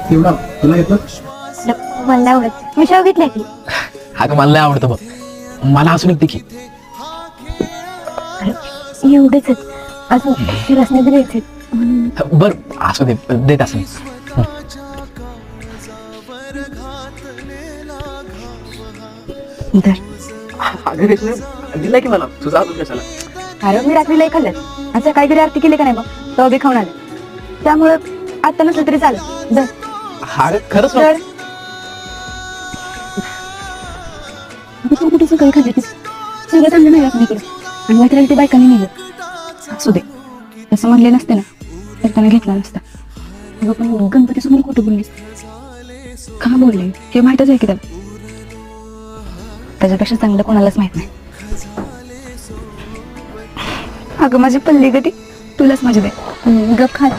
तेवढा तुला येतं? मला नाही आवडत. मी शेव घेतल्या की. अगं मला नाही आवडतं बघ, मला असून एक की. एवढेच आहेत अजून रसने द्यायचे. बर असू दे, देत असं. अगं रेशमी, दिला की मला तुझा अजून कशाला. अरे मी रात्री लय खाल्लं. अच्छा काहीतरी आरती केली का नाही मग तो बी खाऊन आले. त्यामुळं आता नसलं तरी चालेल. दर अरे खरंच दर कुठे सगळं खाल्ली ती सगळं चांगलं नाही आपण इकडे आणि वाटलं ते बायकांनी नेलं. असू दे तसं म्हणले नसते ना तर त्याने घेतला नसता. अगं पण गणपती समोर कुठं बोललीस का बोलले हे माहितच आहे की त्याला. त्याच्यापेक्षा चांगलं कोणालाच माहित नाही. अगं माझी पल्ली गती तुलाच माझी दे गप खा.